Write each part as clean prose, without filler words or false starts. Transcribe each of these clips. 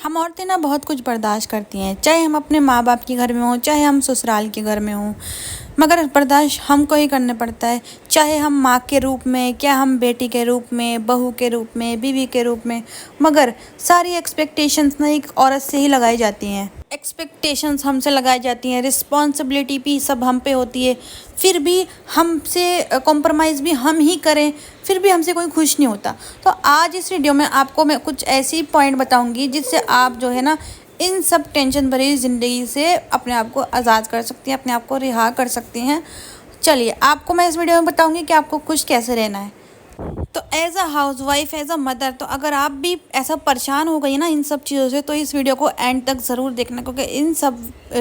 हम औरतें ना बहुत कुछ बर्दाश्त करती हैं, चाहे हम अपने माँ बाप के घर में हों, चाहे हम ससुराल के घर में हों। मगर बर्दाश्त हमको ही करना पड़ता है, चाहे हम माँ के रूप में, क्या हम बेटी के रूप में, बहू के रूप में, बीवी के रूप में। मगर सारी एक्सपेक्टेशंस ना एक औरत से ही लगाई जाती हैं। एक्सपेक्टेशंस हमसे लगाई जाती हैं, रिस्पॉन्सिबिलिटी भी सब हम पे होती है। फिर भी हमसे कॉम्प्रोमाइज़ भी हम ही करें, फिर भी हमसे कोई खुश नहीं होता। तो आज इस वीडियो में आपको मैं कुछ ऐसी पॉइंट बताऊंगी जिससे आप जो है ना इन सब टेंशन भरी ज़िंदगी से अपने आप को आज़ाद कर सकती हैं, अपने आप को रिहा कर सकती हैं। चलिए आपको मैं इस वीडियो में बताऊंगी कि आपको खुश कैसे रहना है। तो as a housewife, as a mother, तो अगर आप भी ऐसा परेशान हो गई ना इन सब चीज़ों से, तो इस वीडियो को एंड तक ज़रूर देखना, क्योंकि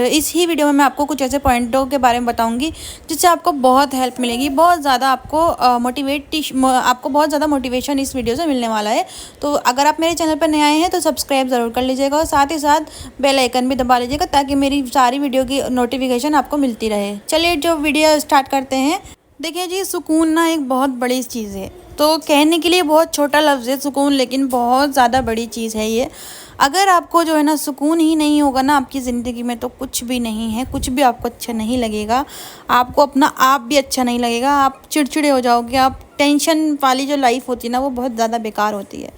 इस ही वीडियो में मैं आपको कुछ ऐसे पॉइंटों के बारे में बताऊंगी जिससे आपको बहुत हेल्प मिलेगी, बहुत ज़्यादा आपको आपको बहुत ज़्यादा मोटिवेशन इस वीडियो से मिलने वाला है। तो अगर आप मेरे चैनल पर नए आए हैं तो सब्सक्राइब ज़रूर कर लीजिएगा और साथ ही साथ बेल आइकन भी दबा लीजिएगा ताकि मेरी सारी वीडियो की नोटिफिकेशन आपको मिलती रहे। चलिए जो वीडियो स्टार्ट करते हैं। देखिए जी, सुकून ना एक बहुत बड़ी चीज़ है। तो कहने के लिए बहुत छोटा लफ्ज़ है सुकून, लेकिन बहुत ज़्यादा बड़ी चीज़ है ये। अगर आपको जो है ना सुकून ही नहीं होगा ना आपकी ज़िंदगी में, तो कुछ भी नहीं है, कुछ भी आपको अच्छा नहीं लगेगा। आपको अपना आप भी अच्छा नहीं लगेगा, आप चिड़चिड़े हो जाओगे। आप टेंशन वाली जो लाइफ होती है ना वो बहुत ज़्यादा बेकार होती है।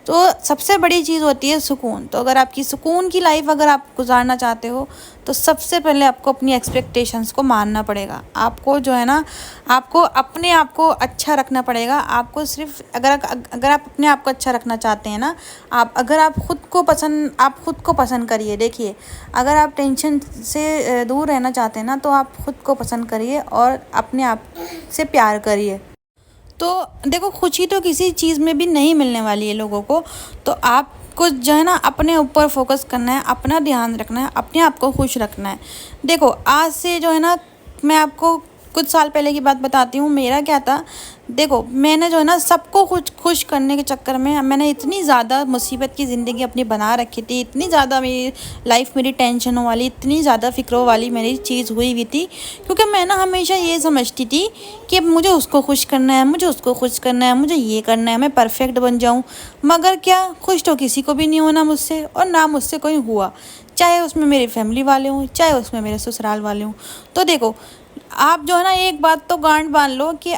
तो सबसे बड़ी चीज़ होती है सुकून। तो अगर आपकी सुकून की लाइफ अगर आप गुजारना चाहते हो तो सबसे पहले आपको अपनी एक्सपेक्टेशंस को मानना पड़ेगा। आपको जो है ना आपको अपने आप को अच्छा रखना पड़ेगा। आपको सिर्फ अगर आप अपने आप को अच्छा रखना चाहते हैं ना, आप खुद को पसंद करिए। देखिए, अगर आप टेंशन से दूर रहना चाहते हैं ना तो आप खुद को पसंद करिए और अपने आप से प्यार करिए। तो देखो, खुशी तो किसी चीज़ में भी नहीं मिलने वाली है लोगों को। तो आपको जो है ना अपने ऊपर फोकस करना है, अपना ध्यान रखना है, अपने आप को खुश रखना है। देखो, आज से जो है ना मैं आपको कुछ साल पहले की बात बताती हूँ। मेरा क्या था, देखो मैंने जो है ना सबको खुश करने के चक्कर में मैंने इतनी ज़्यादा मुसीबत की ज़िंदगी अपनी बना रखी थी, इतनी ज़्यादा मेरी लाइफ मेरी टेंशनों वाली, इतनी ज़्यादा फ़िक्रों वाली मेरी चीज़ हुई हुई थी। क्योंकि मैं ना हमेशा ये समझती थी कि मुझे उसको खुश करना है, मुझे उसको खुश करना है, मुझे ये करना है, मैं परफेक्ट बन जाऊँ। मगर क्या, खुश तो किसी को भी नहीं होना मुझसे, और ना मुझसे कोई हुआ, चाहे उसमें मेरी फैमिली वाले हों, चाहे उसमें मेरे ससुराल वाले हों। तो देखो, आप जो है ना एक बात तो गांठ बांध लो कि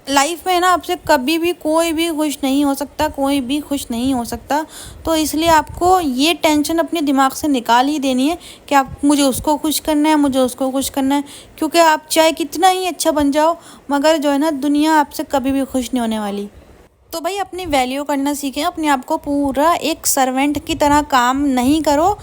लाइफ में ना आपसे कभी भी कोई भी खुश नहीं हो सकता, कोई भी खुश नहीं हो सकता। तो इसलिए आपको ये टेंशन अपने दिमाग से निकाल ही देनी है कि आप मुझे उसको खुश करना है, मुझे उसको खुश करना है। क्योंकि आप चाहे कितना ही अच्छा बन जाओ, मगर जो है ना दुनिया आपसे कभी भी खुश नहीं होने वाली। तो भाई अपनी वैल्यू करना सीखें, अपने आप को पूरा एक सर्वेंट की तरह काम नहीं करो।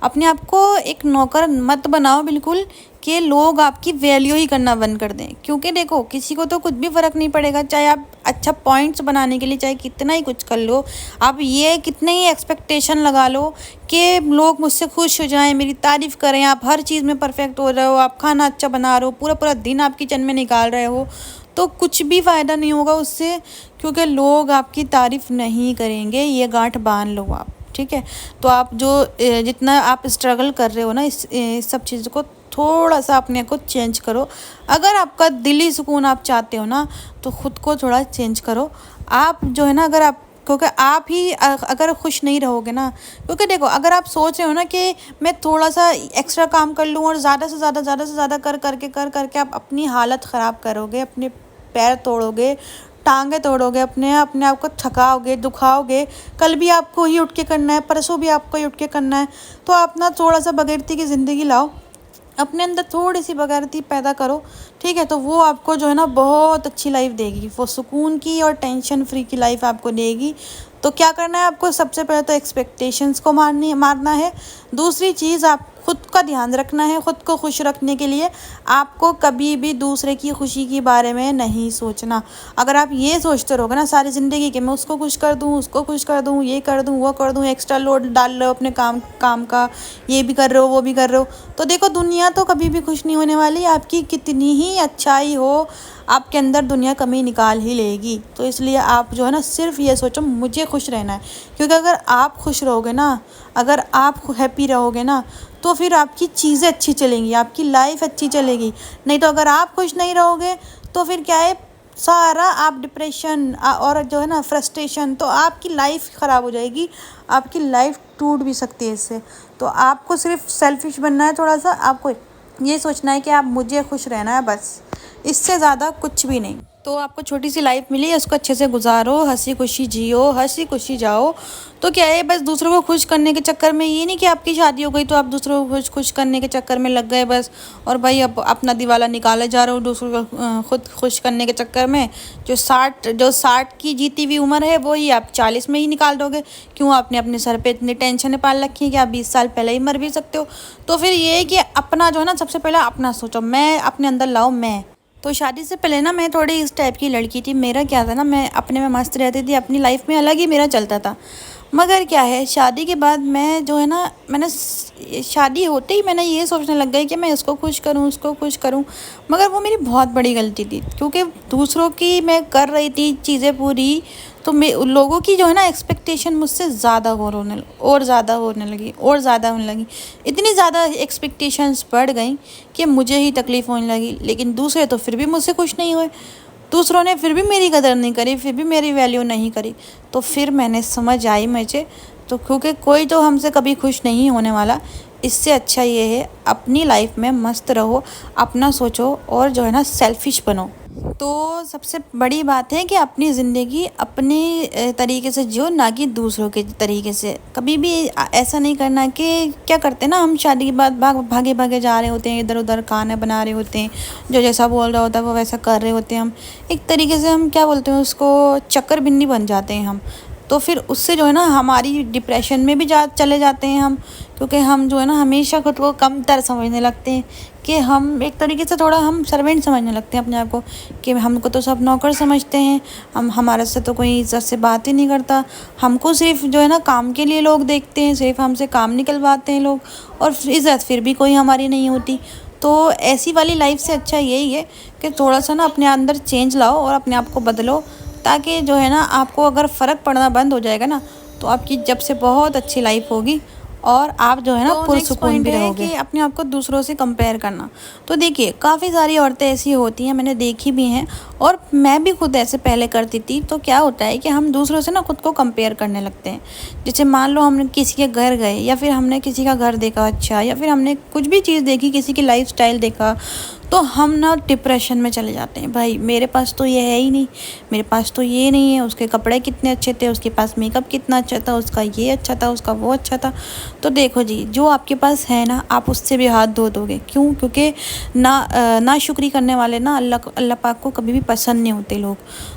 अपने आप को एक नौकर मत बनाओ बिल्कुल, कि लोग आपकी वैल्यू ही करना बंद कर दें। क्योंकि देखो, किसी को तो कुछ भी फ़र्क नहीं पड़ेगा, चाहे आप अच्छा पॉइंट्स बनाने के लिए चाहे कितना ही कुछ कर लो, आप ये कितने ही एक्सपेक्टेशन लगा लो कि लोग मुझसे खुश हो जाएं, मेरी तारीफ़ करें, आप हर चीज़ में परफेक्ट हो रहे हो, आप खाना अच्छा बना रहे हो, पूरा पूरा दिन आप किचन में निकाल रहे हो, तो कुछ भी फ़ायदा नहीं होगा उससे। क्योंकि लोग आपकी तारीफ़ नहीं करेंगे, ये गांठ बांध लो आप, ठीक है। तो आप जितना आप स्ट्रगल कर रहे हो ना इस सब चीज़ों को थोड़ा सा अपने को चेंज करो। अगर आपका दिली सुकून आप चाहते हो ना तो ख़ुद को थोड़ा चेंज करो। आप जो है ना क्योंकि आप ही अगर खुश नहीं रहोगे ना, क्योंकि देखो, अगर आप सोच रहे हो ना कि मैं थोड़ा सा एक्स्ट्रा काम कर लूँ और ज़्यादा से ज़्यादा कर करके आप अपनी हालत ख़राब करोगे, अपने पैर तोड़ोगे, टांगे तोड़ोगे, अपने आप को थकाओगे, दुखाओगे। कल भी आपको ही उठ के करना है, परसों भी आपको ही उठ के करना है। तो आप ना थोड़ा सा बगैरती की ज़िंदगी लाओ, अपने अंदर थोड़ी सी बगैरती पैदा करो, ठीक है। तो वो आपको जो है ना बहुत अच्छी लाइफ देगी, वो सुकून की और टेंशन फ्री की लाइफ आपको देगी। तो क्या करना है आपको, सबसे पहले तो एक्सपेक्टेशंस को मारना है। दूसरी चीज़, आप खुद का ध्यान रखना है। खुद को खुश रखने के लिए आपको कभी भी दूसरे की खुशी के बारे में नहीं सोचना। अगर आप ये सोचते रहोगे ना सारी ज़िंदगी कि मैं उसको खुश कर दूँ, उसको खुश कर दूँ, ये कर दूँ, वो कर दूँ, एक्स्ट्रा लोड डाल रहे हो अपने काम का, ये भी कर रहे हो, वो भी कर रहे हो, तो देखो दुनिया तो कभी भी खुश नहीं होने वाली। आपकी कितनी ही अच्छाई हो, आपके अंदर दुनिया कमी निकाल ही लेगी। तो इसलिए आप जो है ना सिर्फ ये सोचो मुझे खुश रहना है। क्योंकि अगर आप खुश रहोगे ना, अगर आप हैप्पी रहोगे ना, तो फिर आपकी चीज़ें अच्छी चलेंगी, आपकी लाइफ अच्छी चलेगी। नहीं तो अगर आप खुश नहीं रहोगे तो फिर क्या है, सारा आप डिप्रेशन और जो है ना फ्रस्ट्रेशन, तो आपकी लाइफ ख़राब हो जाएगी, आपकी लाइफ टूट भी सकती है इससे। तो आपको सिर्फ सेल्फिश बनना है, थोड़ा सा आपको ये सोचना है कि आप मुझे खुश रहना है बस, इससे ज़्यादा कुछ भी नहीं। तो आपको छोटी सी लाइफ मिली है, उसको अच्छे से गुजारो, हंसी खुशी जियो, हंसी खुशी जाओ। तो क्या है, बस दूसरों को खुश करने के चक्कर में, ये नहीं कि आपकी शादी हो गई तो आप दूसरों को खुश करने के चक्कर में लग गए बस, और भाई अब अपना दिवाला निकाले जा रहे हो दूसरों को खुद खुश करने के चक्कर में। जो 60 की जीती हुई उम्र है वो ही आप 40 में ही निकाल दोगे। क्यों? आपने अपने सर पे इतनी टेंशन पाल रखी है कि आप 20 साल पहले ही मर भी सकते हो। तो फिर ये है कि अपना जो है ना, सबसे पहले अपना सोचो, मैं अपने अंदर लाओ मैं। तो शादी से पहले ना मैं थोड़ी इस टाइप की लड़की थी। मेरा क्या था ना, मैं अपने में मस्त रहती थी, अपनी लाइफ में अलग ही मेरा चलता था। मगर क्या है, शादी के बाद मैं जो है ना, शादी होते ही मैंने ये सोचने लग गई कि मैं इसको खुश करूं, उसको खुश करूं। मगर वो मेरी बहुत बड़ी गलती थी, क्योंकि दूसरों की मैं कर रही थी चीज़ें पूरी, तो मैं लोगों की जो है ना एक्सपेक्टेशन मुझसे ज़्यादा और ज़्यादा होने लगी और ज़्यादा होने लगी। इतनी ज़्यादा एक्सपेक्टेशंस बढ़ गई कि मुझे ही तकलीफ़ होने लगी। लेकिन दूसरे तो फिर भी मुझसे खुश नहीं हुए, दूसरों ने फिर भी मेरी कदर नहीं करी, फिर भी मेरी वैल्यू नहीं करी। तो फिर मैंने समझ आई मुझे, तो क्योंकि कोई तो हमसे कभी खुश नहीं होने वाला, इससे अच्छा ये है अपनी लाइफ में मस्त रहो, अपना सोचो और जो है ना सेल्फिश बनो। तो सबसे बड़ी बात है कि अपनी ज़िंदगी अपने तरीके से जियो, ना कि दूसरों के तरीके से। कभी भी ऐसा नहीं करना कि क्या करते हैं ना, हम शादी के बाद भागे भागे जा रहे होते हैं, इधर उधर खाना बना रहे होते हैं, जो जैसा बोल रहा होता है वो वैसा कर रहे होते हैं। हम एक तरीके से, हम क्या बोलते हैं उसको, चक्कर बिन्नी बन जाते हैं हम। तो फिर उससे जो है ना हमारी डिप्रेशन में भी चले जाते हैं हम, क्योंकि हम जो है ना हमेशा खुद को कमतर समझने लगते हैं, कि हम एक तरीके से थोड़ा हम सर्वेंट समझने लगते हैं अपने आप को, कि हमको तो सब नौकर समझते हैं, हमारे से तो कोई इज्जत से बात ही नहीं करता, हमको सिर्फ जो है ना काम के लिए लोग देखते हैं, सिर्फ हमसे काम निकलवाते हैं लोग, और इज्जत फिर भी कोई हमारी नहीं होती। तो ऐसी वाली लाइफ से अच्छा यही है कि थोड़ा सा ना अपने अंदर चेंज लाओ और अपने आप को बदलो, ताकि जो है ना आपको अगर फ़र्क पड़ना बंद हो जाएगा ना, तो आपकी जब से बहुत अच्छी लाइफ होगी और आप जो है ना पुरसुकून भी रहोगे। कि अपने आप को दूसरों से कंपेयर करना, तो देखिए काफ़ी सारी औरतें ऐसी होती हैं, मैंने देखी भी हैं, और मैं भी खुद ऐसे पहले करती थी। तो क्या होता है कि हम दूसरों से ना खुद को कंपेयर करने लगते हैं। जैसे मान लो हमने किसी के घर गए, या फिर हमने किसी का घर देखा अच्छा, या फिर हमने कुछ भी चीज़ देखी, किसी की लाइफ स्टाइल देखा, तो हम ना डिप्रेशन में चले जाते हैं। भाई मेरे पास तो ये है ही नहीं, मेरे पास तो ये नहीं है, उसके कपड़े कितने अच्छे थे, उसके पास मेकअप कितना अच्छा था, उसका ये अच्छा था, उसका वो अच्छा था। तो देखो जी, जो आपके पास है ना, आप उससे भी हाथ धो दोगे। क्यों? क्योंकि ना शुक्री करने वाले ना अल्लाह पाक को कभी भी पसंद नहीं होते लोग।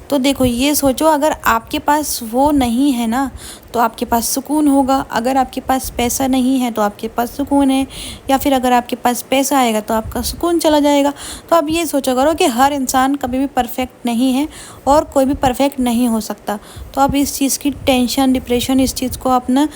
तो देखो ये सोचो, अगर आपके पास वो नहीं है ना, तो आपके पास सुकून होगा। अगर आपके पास पैसा नहीं है तो आपके पास सुकून है, या फिर अगर आपके पास पैसा आएगा तो आपका सुकून चला जाएगा। तो आप ये सोचा करो कि हर इंसान कभी भी परफेक्ट नहीं है, और कोई भी परफेक्ट नहीं हो सकता। तो आप इस चीज़ की टेंशन, डिप्रेशन, इस चीज़ को अपना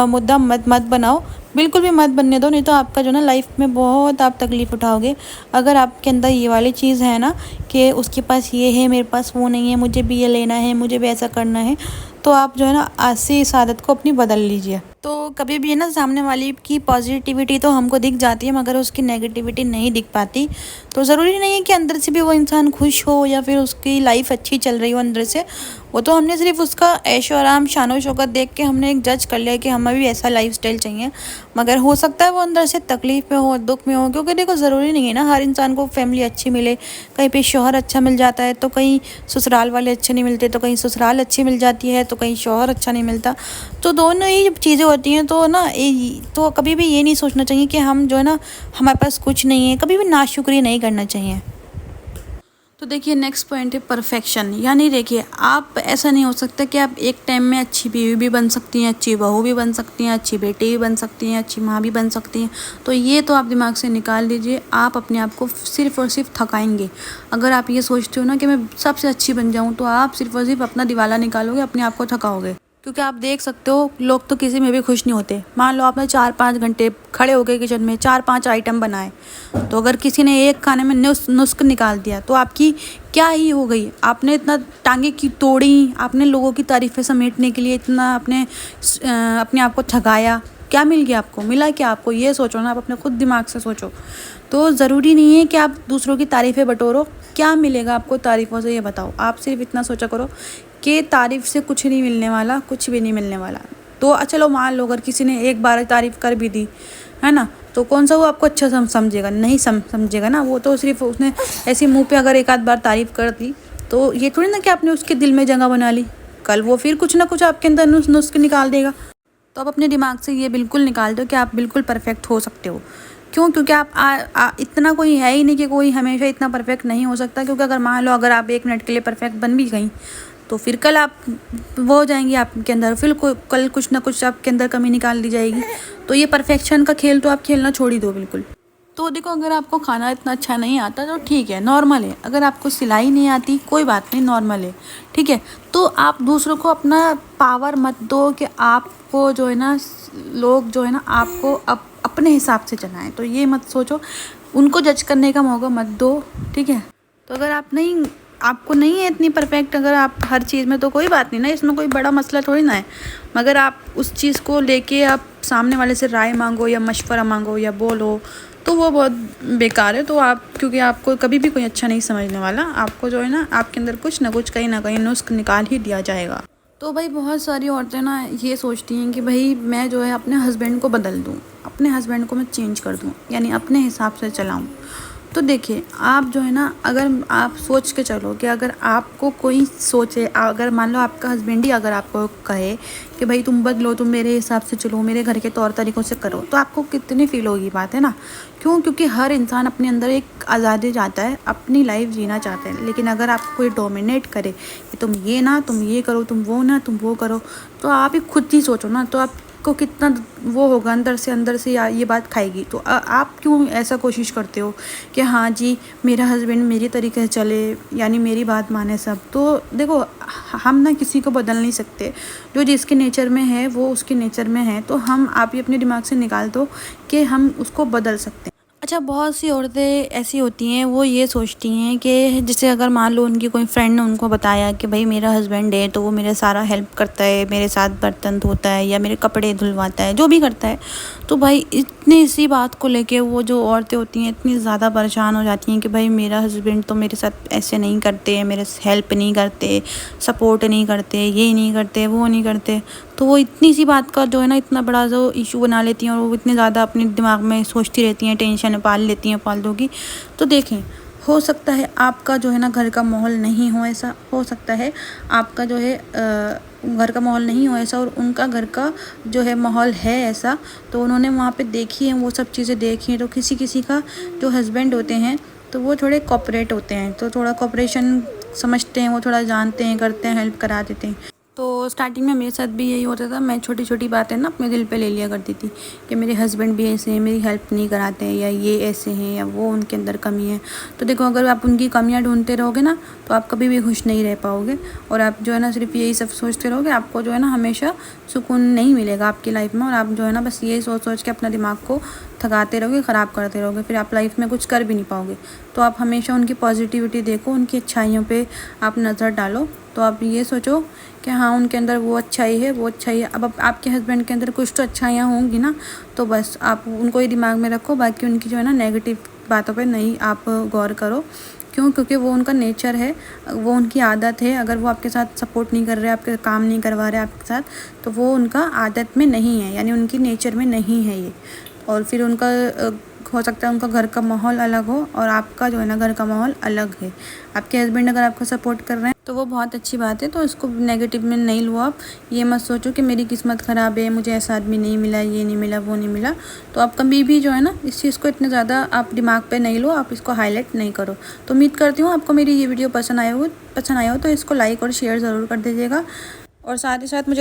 मुद्दा मत बनाओ, बिल्कुल भी मत बनने दो। नहीं तो आपका जो ना लाइफ में बहुत आप तकलीफ़ उठाओगे। अगर आपके अंदर ये वाली चीज़ है ना, कि उसके पास ये है, मेरे पास वो नहीं है, मुझे भी ये लेना है, मुझे भी ऐसा करना है, तो आप जो है ना आज से इस आदत को अपनी बदल लीजिए। तो कभी भी ना सामने वाली की पॉजिटिविटी तो हमको दिख जाती है, मगर उसकी नेगेटिविटी नहीं दिख पाती। तो ज़रूरी नहीं है कि अंदर से भी वो इंसान खुश हो, या फिर उसकी लाइफ अच्छी चल रही हो अंदर से। वो तो हमने सिर्फ उसका ऐशो आराम, शानो शौकत देख के हमने एक जज कर लिया कि हमें भी ऐसा लाइफस्टाइल चाहिए। मगर हो सकता है वो अंदर से तकलीफ़ में हो, दुख में हो, क्योंकि देखो ज़रूरी नहीं है ना हर इंसान को फैमिली अच्छी मिले। कहीं पे शौहर अच्छा मिल जाता है, तो कहीं ससुराल वाले अच्छे नहीं मिलते, तो कहीं ससुराल अच्छी मिल जाती है, तो कहीं शौहर अच्छा नहीं मिलता। तो दोनों ही जब चीज़ें होती हैं, तो ना तो कभी भी ये नहीं सोचना चाहिए कि हम जो है ना हमारे पास कुछ नहीं है, कभी भी नाशुक्री नहीं करना चाहिए। तो देखिए नेक्स्ट पॉइंट है परफेक्शन। यानी देखिए, आप ऐसा नहीं हो सकता कि आप एक टाइम में अच्छी बीवी भी बन सकती हैं, अच्छी बहू भी बन सकती हैं, अच्छी बेटी भी बन सकती हैं, अच्छी माँ भी बन सकती हैं। तो ये तो आप दिमाग से निकाल दीजिए। आप अपने आप को सिर्फ़ और सिर्फ थकाएंगे। अगर आप ये सोचते हो ना कि मैं सबसे अच्छी बन जाऊँ, तो आप सिर्फ़ और सिर्फ अपना दिवाला निकालोगे, अपने आप को थकाओगे। क्योंकि आप देख सकते हो, लोग तो किसी में भी खुश नहीं होते। मान लो आपने 4-5 घंटे खड़े हो गए किचन में, 4-5 आइटम बनाए, तो अगर किसी ने एक खाने में नुस्ख निकाल दिया, तो आपकी क्या ही हो गई। आपने इतना टांगे की तोड़ी, आपने लोगों की तारीफ़ें समेटने के लिए इतना अपने आप को थकाया, क्या मिल गया आपको, मिला क्या आपको, ये सोचो ना, आप अपने खुद दिमाग से सोचो। तो ज़रूरी नहीं है कि आप दूसरों की तारीफ़ें बटोरो, क्या मिलेगा आपको तारीफ़ों से, ये बताओ। आप सिर्फ इतना सोचा करो कि तारीफ़ से कुछ नहीं मिलने वाला, कुछ भी नहीं मिलने वाला। तो चलो मान लो अगर किसी ने एक बार तारीफ़ कर भी दी है ना, तो कौन सा वो आपको अच्छा समझेगा, नहीं समझेगा ना। वो तो सिर्फ उसने ऐसे मुंह पे अगर एक आध बार तारीफ़ कर दी, तो ये थोड़ी ना कि आपने उसके दिल में जगह बना ली। कल वो फिर कुछ ना कुछ आपके अंदर नुस्ख निकाल देगा। तो आप अपने दिमाग से ये बिल्कुल निकाल दो कि आप बिल्कुल परफेक्ट हो सकते हो। क्यों? क्योंकि आप इतना कोई है ही नहीं कि कोई हमेशा इतना परफेक्ट नहीं हो सकता। क्योंकि अगर मान लो अगर आप 1 मिनट के लिए परफेक्ट बन भी गई, तो फिर कल आप वो हो जाएंगी आपके अंदर, फिर कल कुछ ना कुछ आपके अंदर कमी निकाल दी जाएगी। तो ये परफेक्शन का खेल तो आप खेलना छोड़ ही दो बिल्कुल। तो देखो, अगर आपको खाना इतना अच्छा नहीं आता तो ठीक है, नॉर्मल है। अगर आपको सिलाई नहीं आती, कोई बात नहीं, नॉर्मल है, ठीक है। तो आप दूसरों को अपना पावर मत दो कि आपको जो है ना, लोग जो है ना आपको अपने हिसाब से चलाएं। तो ये मत सोचो, उनको जज करने का मौका मत दो, ठीक है। तो अगर आपको नहीं है इतनी परफेक्ट अगर आप हर चीज़ में, तो कोई बात नहीं ना, इसमें कोई बड़ा मसला थोड़ी ना है। मगर आप उस चीज़ को लेके आप सामने वाले से राय मांगो या मशवरा मांगो या बोलो, तो वो बहुत बेकार है। तो आप, क्योंकि आपको कभी भी कोई अच्छा नहीं समझने वाला, आपको जो है ना आपके अंदर कुछ ना कुछ कहीं ना कहीं नुस्ख निकाल ही दिया जाएगा। तो भाई बहुत सारी औरतें ना ये सोचती हैं कि भाई मैं जो है अपने हस्बैंड को बदल दूँ, अपने हस्बैंड को मैं चेंज कर दूँ, यानी अपने हिसाब से चलाऊँ। तो देखिए, आप जो है ना, अगर आप सोच के चलो कि अगर आपको कोई सोचे, अगर मान लो आपका हस्बैंड ही अगर आपको कहे कि भाई तुम बदलो, तुम मेरे हिसाब से चलो, मेरे घर के तौर तरीक़ों से करो, तो आपको कितनी फील होगी, बात है ना। क्यों? क्योंकि हर इंसान अपने अंदर एक आज़ादी चाहता है, अपनी लाइफ जीना चाहता है। लेकिन अगर आपको कोई डोमिनेट करे कि तुम ये ना, तुम ये करो, तुम वो ना, तुम वो करो, तो आप ही खुद ही सोचो ना, तो आपको कितना वो होगा, अंदर से ये बात खाएगी। तो आप क्यों ऐसा कोशिश करते हो कि हाँ जी मेरा हस्बैंड मेरी तरीके से चले, यानी मेरी बात माने सब। तो देखो, हम ना किसी को बदल नहीं सकते, जो जिसके नेचर में है वो उसके नेचर में है। तो आप ही अपने दिमाग से निकाल दो कि हम उसको बदल सकते हैं। अच्छा, बहुत सी औरतें ऐसी होती हैं, वो ये सोचती हैं कि जैसे अगर मान लो उनकी कोई फ्रेंड ने उनको बताया कि भाई मेरा हस्बैंड है तो वो मेरा सारा हेल्प करता है, मेरे साथ बर्तन धोता है या मेरे कपड़े धुलवाता है, जो भी करता है। तो भाई इतनी सी बात को लेके वो जो औरतें होती हैं इतनी ज़्यादा परेशान हो जाती हैं कि भाई मेरा हस्बैंड तो मेरे साथ ऐसे नहीं करते, मेरे हेल्प नहीं करते, सपोर्ट नहीं करते, ये नहीं करते, वो नहीं करते। तो वो इतनी सी बात का जो है ना इतना बड़ा जो इशू बना लेती हैं, और वो इतने ज़्यादा अपने दिमाग में सोचती रहती हैं, टेंशन पाल लेती हैं फालतू की। तो देखें, हो सकता है आपका जो है ना घर का माहौल नहीं हो ऐसा, हो सकता है आपका जो है घर का माहौल नहीं हो ऐसा, और उनका घर का जो है माहौल है ऐसा। तो उन्होंने वहाँ पे देखी है, वो सब चीज़ें देखी हैं। तो किसी किसी का जो हस्बैंड होते हैं तो वो थोड़े कॉपरेट होते हैं, तो थोड़ा कॉपरेशन समझते हैं, वो थोड़ा जानते हैं, करते हैं, हेल्प करा देते हैं। तो स्टार्टिंग में मेरे साथ भी यही होता था, मैं छोटी छोटी बातें ना अपने दिल पे ले लिया करती थी कि मेरे हस्बैंड भी ऐसे हैं, मेरी हेल्प नहीं कराते हैं, या ये ऐसे हैं, या वो उनके अंदर कमी है। तो देखो, अगर आप उनकी कमियां ढूंढते रहोगे ना, तो आप कभी भी खुश नहीं रह पाओगे। और आप जो है ना सिर्फ यही सब सोचते रहोगे, आपको जो है ना हमेशा सुकून नहीं मिलेगा आपकी लाइफ में। और आप जो है ना बस यही सोच सोच के अपना दिमाग को थकाते रहोगे, ख़राब करते रहोगे, फिर आप लाइफ में कुछ कर भी नहीं पाओगे। तो आप हमेशा उनकी पॉजिटिविटी देखो, उनकी अच्छाइयों पे आप नज़र डालो। तो आप ये सोचो कि हाँ उनके अंदर वो अच्छाई है, वो अच्छाई है। अब आपके हस्बैंड के अंदर कुछ तो अच्छाइयाँ होंगी ना, तो बस आप उनको ही दिमाग में रखो। बाकी उनकी जो है ना नेगेटिव बातों पे नहीं आप गौर करो। क्यों? क्योंकि वो उनका नेचर है, वो उनकी आदत है। अगर वो आपके साथ सपोर्ट नहीं कर रहे, आपके काम नहीं करवा रहे आपके साथ, तो वो उनका आदत में नहीं है, यानी उनकी नेचर में नहीं है ये। और फिर उनका हो सकता है उनका घर का माहौल अलग हो और आपका जो है ना घर का माहौल अलग है। आपके हस्बैंड अगर आपको सपोर्ट कर रहे हैं तो वो बहुत अच्छी बात है, तो इसको नेगेटिव में नहीं लो आप। ये मत सोचो कि मेरी किस्मत ख़राब है, मुझे ऐसा आदमी नहीं मिला, ये नहीं मिला, वो नहीं मिला। तो आप कभी भी जो है ना इस चीज़ को इतने ज़्यादा आप दिमाग पे नहीं लो, आप इसको हाईलाइट नहीं करो। तो उम्मीद करती हूँ आपको मेरी ये वीडियो पसंद आया हो तो इसको लाइक और शेयर ज़रूर कर दीजिएगा। और साथ ही साथ मुझे